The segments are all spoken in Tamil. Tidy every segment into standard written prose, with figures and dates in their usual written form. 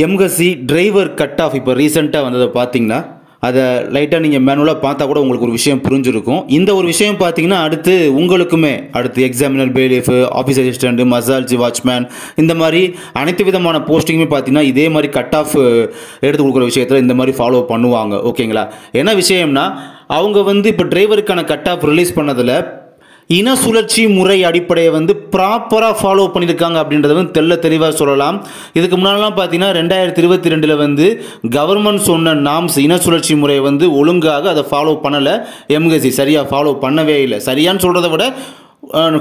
எம்கசி டிரைவர் கட் ஆஃப் இப்போ ரீசெண்டாக வந்ததை பார்த்தீங்கன்னா அதை லைட்டாக நீங்கள் மேனுவலாக பார்த்தா கூட உங்களுக்கு ஒரு விஷயம் புரிஞ்சிருக்கும். இந்த ஒரு விஷயம் பார்த்தீங்கன்னா அடுத்து உங்களுக்குமே அடுத்து எக்ஸாமினர், பேலிஃப், ஆஃபீஸ் அசிஸ்டண்ட், மசால்ஜி, வாட்ச்மேன் இந்த மாதிரி அனைத்து விதமான போஸ்டிங்குமே பார்த்தீங்கன்னா இதே மாதிரி கட் ஆஃப் எடுத்து கொடுக்குற விஷயத்தில் இந்த மாதிரி ஃபாலோ பண்ணுவாங்க. ஓகேங்களா? என்ன விஷயம்னா அவங்க வந்து இப்போ டிரைவருக்கான கட் ஆஃப் ரிலீஸ் பண்ணதில் இன சுழற்சி முறை அடிப்படையை வந்து ப்ராப்பராக ஃபாலோ பண்ணியிருக்காங்க அப்படின்றத வந்து தெளிவாக சொல்லலாம். இதுக்கு முன்னாடிலாம் பார்த்தீங்கன்னா 2022 வந்து கவர்மெண்ட் சொன்ன நாம்ஸ் இன சுழற்சி முறையை வந்து ஒழுங்காக அதை ஃபாலோ பண்ணலை. எம்கசி சரியாக ஃபாலோ பண்ணவே இல்லை. சரியான்னு சொல்கிறத விட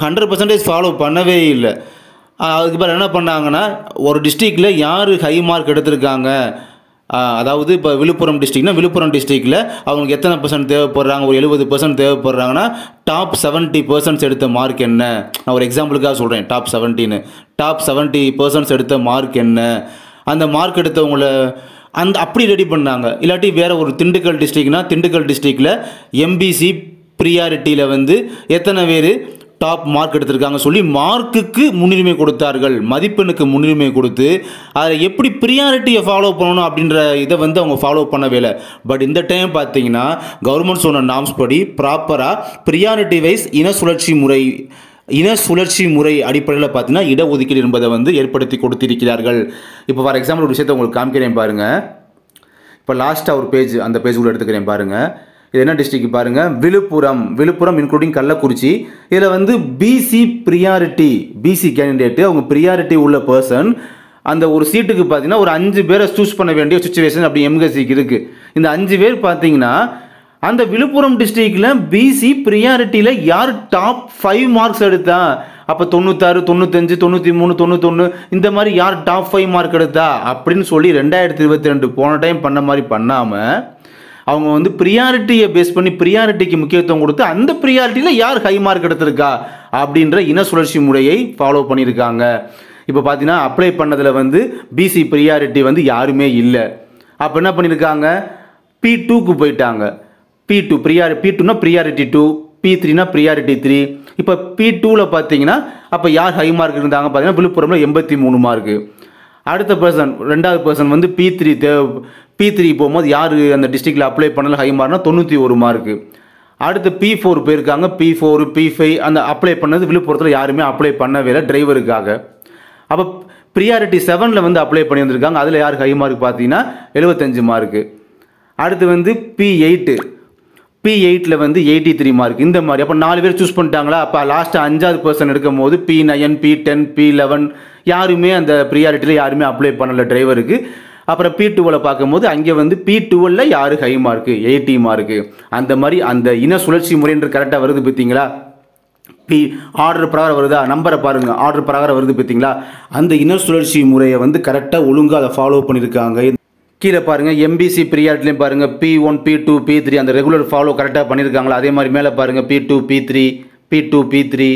100% ஃபாலோ பண்ணவே இல்லை. அதுக்கு பிறகு என்ன பண்ணாங்கன்னா ஒரு டிஸ்ட்ரிக்டில் யார் ஹை மார்க் எடுத்திருக்காங்க, அதாவது இப்போ விழுப்புரம் டிஸ்ட்ரிக்ட்னா விழுப்புரம் டிஸ்ட்ரிக்டில் அவங்களுக்கு எத்தனை % தேவைப்படுறாங்க, ஒரு 70% தேவைப்படுறாங்கன்னா டாப் 70% எடுத்த மார்க் என்ன? நான் ஒரு எக்ஸாம்பிளுக்காக சொல்கிறேன். டாப் 70% எடுத்த மார்க் என்ன? அந்த மார்க் எடுத்தவங்கள அப்படி ரெடி பண்ணாங்க. இல்லாட்டி வேறு ஒரு திண்டுக்கல் டிஸ்ட்ரிக்ட்னா திண்டுக்கல் டிஸ்ட்ரிக்டில் எம்பிசி ப்ரியாரிட்டியில் வந்து எத்தனை பேர் டாப் மார்க் எடுத்திருக்காங்க சொல்லி மார்க்குக்கு முன்னுரிமை கொடுத்தார்கள். மதிப்பெண்ணுக்கு முன்னுரிமை கொடுத்து அதை எப்படி ப்ரியாரிட்டியை ஃபாலோ பண்ணணும் அப்படின்ற இதை வந்து அவங்க ஃபாலோ பண்ணவே இல்லை. பட் இந்த டைம் பார்த்தீங்கன்னா கவர்மெண்ட் சொன்ன நாம்ஸ் படி ப்ராப்பராக ப்ரியாரிட்டி வைஸ் இன சுழற்சி முறை அடிப்படையில் பார்த்தீங்கன்னா இடஒதுக்கீடு என்பதை வந்து ஏற்படுத்தி கொடுத்திருக்கிறார்கள். இப்போ ஃபார் எக்ஸாம்பிள் ஒரு விஷயத்தை உங்களுக்கு காமிக்கிறேன் பாருங்கள். இப்போ லாஸ்ட்டாக ஒரு பேஜ், அந்த பேஜ் கூட எடுத்துக்கிறேன் பாருங்கள். இது என்ன டிஸ்ட்ரிக்ட் பாருங்கள், விழுப்புரம் இன்க்ளூடிங் கள்ளக்குறிச்சி. இதில் வந்து பிசி ப்ரியாரிட்டி, பிசி கேண்டிடேட்டு அவங்க ப்ரியாரிட்டி உள்ள பர்சன் அந்த ஒரு சீட்டுக்கு பார்த்தீங்கன்னா ஒரு 5 பேரை சூஸ் பண்ண வேண்டிய சுச்சுவேஷன் அப்படி எம்கசிக்கு இருக்குது. இந்த 5 பேர் பார்த்தீங்கன்னா அந்த விழுப்புரம் டிஸ்ட்ரிக்டில் பிசி ப்ரியாரிட்டியில் யார் டாப் 5 மார்க்ஸ் எடுத்தா, அப்போ 96, 95, 93, 91 இந்த மாதிரி யார் டாப் 5 மார்க் எடுத்தா அப்படின்னு சொல்லி 2022 போன டைம் பண்ண மாதிரி பண்ணாமல் அவங்க வந்து ப்ரியாரிட்டியை பேஸ் பண்ணி ப்ரியாரிட்டிக்கு முக்கியத்துவம் கொடுத்து அந்த ப்ரியாரிட்டியில் யார் ஹை மார்க் எடுத்திருக்கா அப்படின்ற இன சுழற்சி முறையை ஃபாலோ பண்ணியிருக்காங்க. இப்போ பார்த்தீங்கன்னா அப்ளை பண்ணதில் வந்து பிசி ப்ரியாரிட்டி வந்து யாருமே இல்லை. அப்போ என்ன பண்ணியிருக்காங்க, P2க்கு போயிட்டாங்க. P2னா ப்ரியாரிட்டி 2, P3னா ப்ரியாரிட்டி 3. இப்போ P2வில் பார்த்தீங்கன்னா அப்போ யார் ஹை மார்க் இருந்தாங்க பார்த்தீங்கன்னா விழுப்புரமில் 83 மார்க்கு. அடுத்த பர்சன், ரெண்டாவது பர்சன் வந்து P3 போகும்போது யார் அந்த டிஸ்ட்ரிக்டில் அப்ளை பண்ணல ஹை மார்க்னா 91 மார்க்கு. அடுத்து P4 போயிருக்காங்க. P4, P5 அந்த அப்ளை பண்ணது விழுப்புரத்தில் யாருமே அப்ளை பண்ணவே இல்லை டிரைவருக்காக. அப்போ ப்ரியாரிட்டி 7ல் வந்து அப்ளை பண்ணி வந்திருக்காங்க. அதில் யார் ஹை மார்க் பார்த்தீங்கன்னா 75 மார்க்கு. அடுத்து வந்து P8ல் வந்து 83 மார்க். இந்த மாதிரி அப்போ 4 பேர் சூஸ் பண்ணிட்டாங்களா. அப்போ லாஸ்ட்டாக 5வது பர்சன் எடுக்கும் போது P9, P10, P11 யாருமே அந்த ப்ரியாரிட்டியில் யாருமே அப்ளை பண்ணலை டிரைவருக்கு. அப்புறம் P12 பார்க்கும்போது அங்கே வந்து P12ல் யார் ஹை மார்க்கு 80 மார்க்கு. அந்த மாதிரி அந்த இன சுழற்சி முறைன்ற கரெக்டாக வருது பார்த்தீங்களா. ஆர்டர் பிரகாரம் வருதா, நம்பரை பாருங்கள், ஆர்டர் பிரகாரம் வருது பார்த்தீங்களா. அந்த இன சுழற்சி முறையை வந்து கரெக்டாக ஒழுங்காக அதை ஃபாலோ பண்ணியிருக்காங்க. கீழே பாருங்கள் எம்பிசி ப்ரியாரிட்டிலையும் பாருங்கள் P1, P2, P3 அந்த ரெகுலர் ஃபாலோ கரெக்டாக பண்ணியிருக்காங்களா. அதே மாதிரி மேலே பாருங்கள் P2, P3.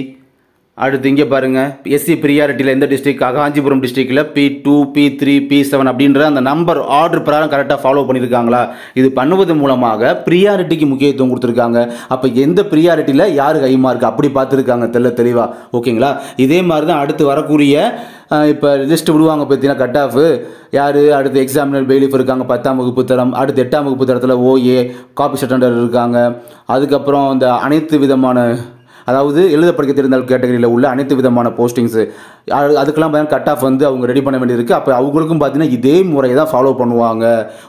அடுத்து இங்கே பாருங்கள் எஸ்சி ப்ரியாரிட்டியில் எந்த டிஸ்ட்ரிக்ட், காஞ்சிபுரம் டிஸ்ட்ரிக்டில் P2, P3, P7 அப்படின்ற அந்த நம்பர் ஆர்டர் பிரகாரம் கரெக்டாக ஃபாலோ பண்ணியிருக்காங்களா. இது பண்ணுவது மூலமாக ப்ரியாரிட்டிக்கு முக்கியத்துவம் கொடுத்துருக்காங்க. அப்போ எந்த ப்ரியாரிட்டியில் யார் ஹை மார்க் அப்படி பார்த்துருக்காங்க தெளிவாக. ஓகேங்களா. இதே மாதிரி தான் அடுத்து வரக்கூடிய இப்போ லிஸ்ட் விடுவாங்க பார்த்தீங்கன்னா கட் ஆஃப் யார், அடுத்து எக்ஸாமினர், பேலிஃப் இருக்காங்க 10ஆம் வகுப்பு தரம், அடுத்து 8ஆம் வகுப்பு தரத்தில் OA, காப்பி அட்டெண்டர் இருக்காங்க. அதுக்கப்புறம் இந்த அனைத்து விதமான அதாவது எழுத படிக்க தெரிந்தால் கேட்டகரியில் உள்ள அனைத்து விதமான போஸ்டிங்ஸு அதுக்கெல்லாம் பார்த்தீங்கன்னா கட் ஆஃப் வந்து அவங்க ரெடி பண்ண வேண்டியிருக்கு. அப்போ அவங்களுக்கும் பார்த்தீங்கன்னா இதே முறையை தான் ஃபாலோ பண்ணுவாங்க.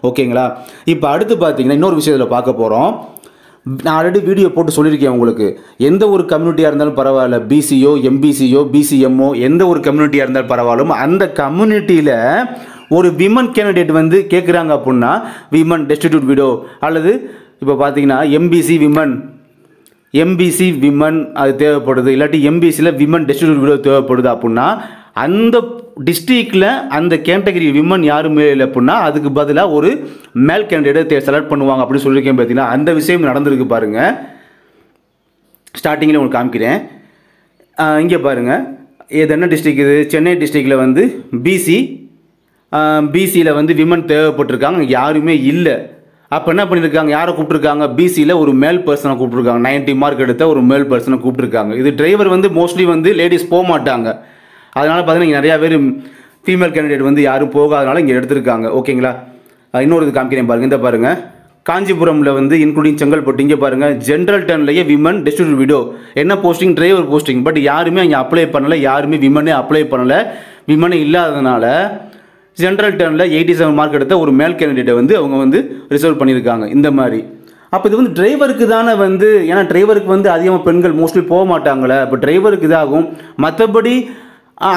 ஓகேங்களா. இப்போ அடுத்து பார்த்தீங்கன்னா இன்னொரு விஷயத்தில் பார்க்க போகிறோம். நான் ஆல்ரெடி வீடியோ போட்டு சொல்லியிருக்கேன் உங்களுக்கு. எந்த ஒரு கம்யூனிட்டியாக இருந்தாலும் பரவாயில்ல, பிசியோ, எம்பிசியோ, பிசிஎம்ஓ எந்த ஒரு கம்யூனிட்டியாக இருந்தாலும் பரவாயில்ல, அந்த கம்யூனிட்டியில் ஒரு விமன் கேண்டிடேட் வந்து கேட்குறாங்க அப்படின்னா விமன் டெஸ்டிடியூட் விடோ அல்லது இப்போ பார்த்தீங்கன்னா எம்பிசி விமன் அது தேவைப்படுது, இல்லாட்டி எம்பிசியில் விமன் டெஸ்டிடியூட் விடோ தேவைப்படுது அப்படின்னா அந்த டிஸ்ட்ரிக்டில் அந்த கேட்டகரி விமன் யாருமே இல்லை அப்படின்னா அதுக்கு பதிலாக ஒரு மேல் கேண்டிடேட்டை செலக்ட் பண்ணுவாங்க அப்படின்னு சொல்லியிருக்கேன். பார்த்தீங்கன்னா அந்த விஷயம் நடந்திருக்கு பாருங்கள். ஸ்டார்டிங்கில் உங்களுக்கு காமிக்கிறேன். இங்கே பாருங்கள், இது என்ன டிஸ்ட்ரிக், இது சென்னை டிஸ்ட்ரிக்டில் வந்து பிசியில் வந்து விமன் தேவைப்பட்டிருக்காங்க, யாருமே இல்லை. அப்போ என்ன பண்ணியிருக்காங்க, யாரை கூப்பிட்டுருக்காங்க, பிசியில் ஒரு மேல் பர்சனை கூப்பிட்டுருக்காங்க. 90 மார்க் எடுத்த ஒரு மேல் பர்சனை கூப்பிட்டுருக்காங்க. இது டிரைவர் வந்து மோஸ்ட்லி வந்து லேடிஸ் போக மாட்டாங்க. அதனால் பார்த்தீங்கன்னா நிறையா பேர் ஃபீமேல் கேண்டிடேட் வந்து யாரும் போகாதனால இங்கே எடுத்திருக்காங்க. ஓகேங்களா. இன்னொரு இது காமிக்கிறேன் பாருங்கள். இந்த பாருங்கள், காஞ்சிபுரமில் வந்து இன்க்ளூடிங் செங்கல்பட்டு இங்கே பாருங்கள், ஜென்ரல் டர்ன்லேயே விமன் டிஸ்ட்ரிபியூட் விடோ என்ன போஸ்டிங், டிரைவர் போஸ்டிங். பட் யாருமே அங்கே அப்ளை பண்ணலை, யாருமே விமனே அப்ளை பண்ணலை. விமனே இல்லாததுனால ஜென்ரல் டர்னில் 87 மார்க் எடுத்த ஒரு மேல் கேண்டிடேட்டை வந்து அவங்க வந்து ரிசர்வ் பண்ணியிருக்காங்க இந்த மாதிரி. அப்போ இது வந்து டிரைவருக்கு தானே வந்து, ஏன்னா டிரைவருக்கு வந்து அதிகமாக பெண்கள் மோஸ்ட்லி போக மாட்டாங்களே, இப்போ டிரைவருக்கு இதாகும். மற்றபடி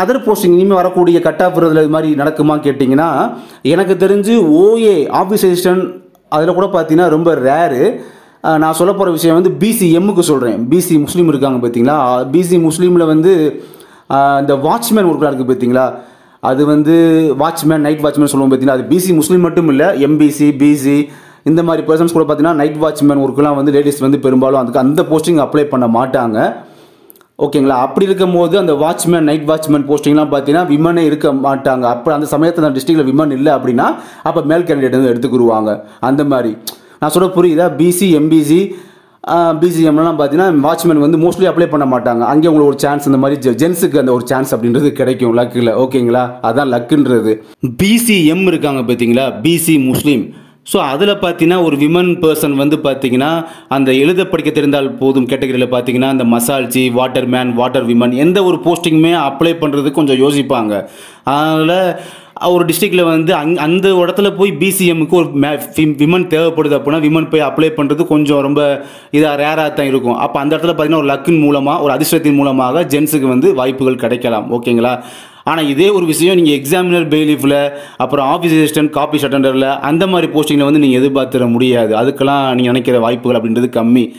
அதர் போஸ்டிங் இனிமேல் வரக்கூடிய கட் ஆஃப் இது மாதிரி நடக்குமா கேட்டிங்கன்னா, எனக்கு தெரிஞ்சு ஓஏ ஆஃபீஸ் அசிஸ்டன்ட் அதில் கூட பார்த்தீங்கன்னா ரொம்ப ரேரு. நான் சொல்ல போகிற விஷயம் வந்து பிசிஎம்முக்கு சொல்கிறேன். பிசி முஸ்லீம் இருக்காங்க பார்த்தீங்களா, பிசி முஸ்லீமில் வந்து இந்த வாட்ச்மேன் ஒர்க்லாம் இருக்குது பார்த்தீங்களா, அது வந்து வாட்ச்மேன் நைட் வாட்ச்மேன் சொல்லுவோம் பார்த்தீங்கன்னா, அது பிசி முஸ்லீம் மட்டும் இல்லை, எம்பிசி பிசி இந்த மாதிரி பர்சன்ஸ் கூட பார்த்தீங்கன்னா நைட் வாட்ச்மேன் ஒர்க்குலாம் வந்து லேடிஸ் வந்து பெரும்பாலும் அதுக்கு அந்த போஸ்டிங் அப்ளை பண்ண மாட்டாங்க. ஓகேங்களா. அப்படி இருக்கும் போது அந்த வாட்ச்மேன் நைட் வாட்ச்மேன் போஸ்டிங்லாம் பார்த்தீங்கன்னா விமனே இருக்க மாட்டாங்க. அப்போ அந்த சமயத்தில் அந்த டிஸ்ட்ரிக்டில் விமன் இல்லை அப்படின்னா அப்போ மேல் கேண்டிடேட் வந்து எடுத்துக்கிடுவாங்க. அந்த மாதிரி நான் சொல்ல புரியுதா. பிசி எம்பிசி பிசிஎம்லாம் பார்த்தீங்கன்னா வாட்ச்மேன் வந்து மோஸ்ட்லி அப்ளை பண்ண மாட்டாங்க. அங்கே உங்களுக்கு ஒரு சான்ஸ் இந்த மாதிரி ஜென்ஸுக்கு அந்த ஒரு சான்ஸ் அப்படின்றது கிடைக்கும் லக்கில். ஓகேங்களா. அதான் லக்குன்றது. பிசிஎம் இருக்காங்க பார்த்தீங்களா, பிசி முஸ்லீம். ஸோ அதில் பார்த்தீங்கன்னா ஒரு விமன் பர்சன் வந்து பார்த்தீங்கன்னா அந்த எழுத படிக்க தெரிந்தால் போதும் கேட்டகரியில் பார்த்தீங்கன்னா அந்த மசால்ச்சி, வாட்டர் மேன், வாட்டர் விமன் எந்த ஒரு போஸ்டிங்குமே அப்ளை பண்ணுறதுக்கு கொஞ்சம் யோசிப்பாங்க. அதனால் ஒரு டிஸ்ட்ரிக்டில் வந்து அந்த இடத்துல போய் பிசிஎம்முக்கு ஒரு விமன் தேவைப்படுது அப்படின்னா விமன் போய் அப்ளை பண்ணுறது கொஞ்சம் ரொம்ப இதாக ரேராக தான் இருக்கும். அப்போ அந்த இடத்துல பார்த்தீங்கன்னா ஒரு லக்கின் மூலமாக, ஒரு அதிர்ஷ்டத்தின் மூலமாக ஜென்ஸுக்கு வந்து வாய்ப்புகள் கிடைக்கலாம். ஓகேங்களா. ஆனால் இதே ஒரு விஷயம் நீங்கள் எக்ஸாமினர் பெய்லீஃபில், அப்புறம் ஆஃபீஸ் அசிஸ்டன்ட், காப்பீஸ் அட்டெண்டரில் அந்த மாதிரி போஸ்டிங்கில் வந்து நீங்கள் எதிர்பார்த்துட முடியாது. அதுக்கெல்லாம் நீங்கள் நினைக்கிற வாய்ப்புகள் அப்படின்றது கம்மி.